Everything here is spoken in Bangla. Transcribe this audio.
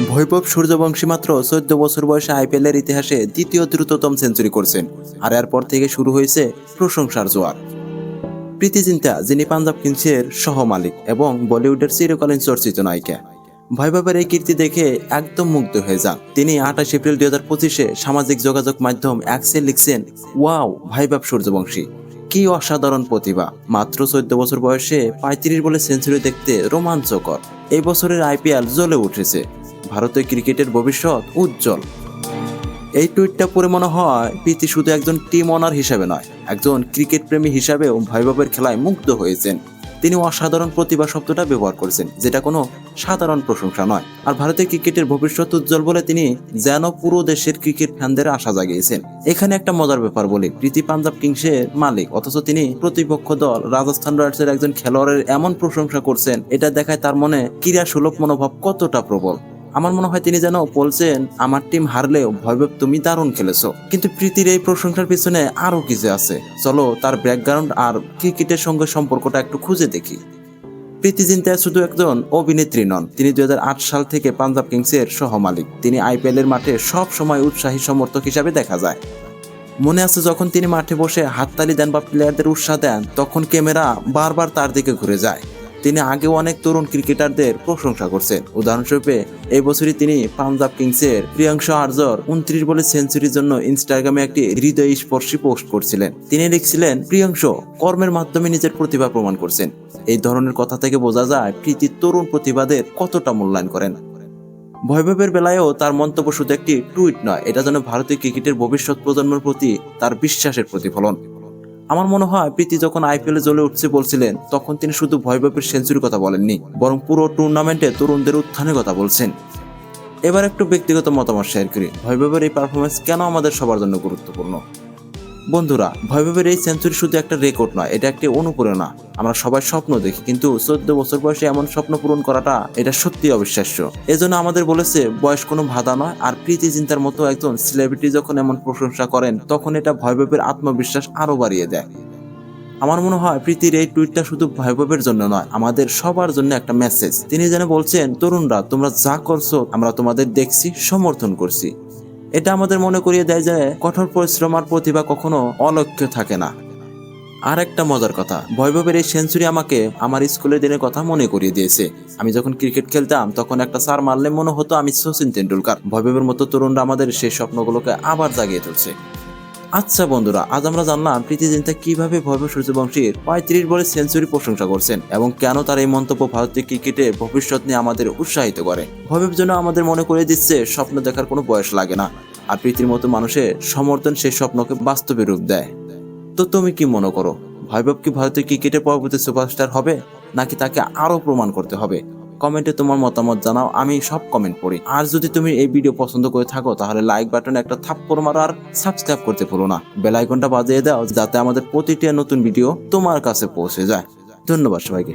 বৈভব সূর্যবংশী মাত্র 14 বছর বয়সে আইপিএলের ইতিহাসে দ্বিতীয় দ্রুততম সেঞ্চুরি করছেন, আর এরপর থেকে শুরু হয়েছে প্রশংসার জোয়ার। প্রীতি জিন্টা, যিনি পাঞ্জাব কিংসের সহ মালিক এবং বলিউডের চিরকালীন চর্চিত নায়িকা, বৈভবের এই কীর্তি দেখে একদম মুগ্ধ হয়ে যান। তিনি 28 এপ্রিল 2025-এ সামাজিক যোগাযোগ মাধ্যম এক্সে লিখছেন, ওয়াও, বৈভব সূর্যবংশী কি অসাধারণ প্রতিভা! মাত্র 14 বছর বয়সে 35 বলে সেঞ্চুরি দেখতে রোমাঞ্চকর। এই বছরের আইপিএল জ্বলে উঠেছে, ভারতের ক্রিকেটের ভবিষ্যৎ উজ্জ্বল। এই টুইটটা পড়ে মনে হয় প্রীতি শুধু একজন টিম ওনার হিসেবে নয়, একজন ক্রিকেট প্রেমী হিসাবেও বৈভবের খেলায় মুগ্ধ হয়েছেন। তিনি অসাধারণ প্রতিভা শব্দটা ব্যবহার করেছেন, যেটা কোনো সাধারণ প্রশংসা নয়। আর ভারতের ক্রিকেটের ভবিষ্যৎ উজ্জ্বল বলে তিনি যেন পুরো দেশের ক্রিকেট ফ্যানদের আশা জাগিয়েছেন। এখানে একটা মজার ব্যাপার বলি, প্রীতি পাঞ্জাব কিংসের মালিক, অথচ তিনি প্রতিপক্ষ দল রাজস্থান রয়্যালসের একজন খেলোয়াড়ের এমন প্রশংসা করছেন, এটা দেখায় তার মনে ক্রীড়া সুলভ মনোভাব কতটা প্রবল। আমার মনে হয় তিনি যেন বলছেন, আমার টিম হারলেও বৈভব তুমি দারুণ খেলেছো। কিন্তু প্রীতির এই প্রশংসার পিছনে আরো কিছু আছে, চলো তার ব্যাকগ্রাউন্ড আর ক্রিকেটের সঙ্গে সম্পর্কটা একটু খুঁজে দেখি। প্রীতি জিন্টা শুধু একজন অভিনেত্রী নন, তিনি 2008 সাল থেকে পাঞ্জাব কিংসের সহ মালিক। তিনি আইপিএল এর মাঠে সব সময় উৎসাহী সমর্থক হিসাবে দেখা যায়। মনে আছে যখন তিনি মাঠে বসে হাততালি দেন বা প্লেয়ারদের উৎসাহ দেন, তখন ক্যামেরা বারবার তার দিকে ঘুরে যায়। তিনি আগেও অনেক তরুণ ক্রিকেটারদের প্রশংসা করছেন। উদাহরণস্বরূপে এই বছরই তিনি পাঞ্জাব কিংসের প্রিয়াংশু আর্যর 29 বলে সেঞ্চুরির জন্য ইনস্টাগ্রামে একটি হৃদয়স্পর্শী পোস্ট করছিলেন। তিনি লিখছিলেন, প্রিয়াংশু কর্মের মাধ্যমে নিজের প্রতিভা প্রমাণ করছেন। এই ধরনের কথা থেকে বোঝা যায় প্রীতির তরুণ প্রতিভাদের কতটা মূল্যায়ন করেন। বৈভবের বেলায়ও তার মন্তব্য শুধু একটি টুইট নয়, এটা যেন ভারতীয় ক্রিকেটের ভবিষ্যৎ প্রজন্মের প্রতি তার বিশ্বাসের প্রতিফলন। আমার মনে হয় প্রীতি যখন আইপিএলে জ্বলে উঠছে বলছিলেন, তখন তিনি শুধু বৈভবের সেঞ্চুরির কথা বলেননি, বরং পুরো টুর্নামেন্টে তরুণদের উত্থানের কথা বলছেন। এবার একটু ব্যক্তিগত মতামত শেয়ার করি, বৈভবের এই পারফরমেন্স কেন আমাদের সবার জন্য গুরুত্বপূর্ণ। বন্ধুরা, বৈভবের এই সেঞ্চুরি শুধু একটা রেকর্ড নয়, এটা একটি অনুপ্রেরণা। আমরা সবাই স্বপ্ন দেখি, কিন্তু 14 বছর বয়সে এমন স্বপ্ন পূরণ করাটা এটা সত্যি অবিশ্বাস্য। এজন্য আমাদের বলেছে বয়স কোনো বাধা নয়। আর প্রীতি জিন্টার মতো একজন সেলিব্রিটি যখন এমন প্রশংসা করেন, তখন এটা বৈভবের আত্মবিশ্বাস আরো বাড়িয়ে দেয়। আমার মনে হয় প্রীতির এই টুইটটা শুধু বৈভবের জন্য নয়, আমাদের সবার জন্য একটা মেসেজ। তিনি যেন বলছেন, তরুণরা তোমরা যা করছো আমরা তোমাদের দেখছি, সমর্থন করছি। এটা আমাদের মনে করিয়ে দেয় যে কঠোর পরিশ্রম আর প্রতিভা কখনো অলক্ষ্য থাকে না। আর একটা মজার কথা, বৈভবের এই সেঞ্চুরি আমাকে আমার স্কুলের দিনের কথা মনে করিয়ে দিয়েছে। আমি যখন ক্রিকেট খেলতাম, তখন একটা চার মারলে মনে হতো আমি সচিন তেন্ডুলকার। বৈভবের মতো তরুণরা আমাদের সেই স্বপ্নগুলোকে আবার জাগিয়ে তুলছে। আচ্ছা বন্ধুরা, আজ আমরা জানলাম প্রীতি জিন্টা কিভাবে বৈভব সূর্যবংশীর 35 বলে সেঞ্চুরি প্রশংসা করছেন এবং কেন তার এই মন্তব্য ভারতীয় ক্রিকেটে ভবিষ্যৎ নিয়ে আমাদের উৎসাহিত করে। বৈভব যেন আমাদের মনে করে দিচ্ছে স্বপ্ন দেখার কোনো বয়স লাগে না, আর প্রীতির মতো মানুষের সমর্থন সেই স্বপ্নকে বাস্তবে রূপ দেয়। তো তুমি কি মনে করো, বৈভব কি ভারতীয় ক্রিকেটের পরবর্তী সুপারস্টার হবে, নাকি তাকে আরো প্রমাণ করতে হবে? কমেন্টে তোমার মতামত জানাও, আমি সব কমেন্ট পড়ি। আর যদি তুমি এই ভিডিও পছন্দ করে থাকো, তাহলে লাইক বাটনে একটা থাপ্পড় মারো আর সাবস্ক্রাইব করতে ভুলো না। বেল আইকনটা বাজিয়ে দাও, যাতে আমাদের প্রতিটি নতুন ভিডিও তোমার কাছে পৌঁছে যায়। ধন্যবাদ সবাইকে।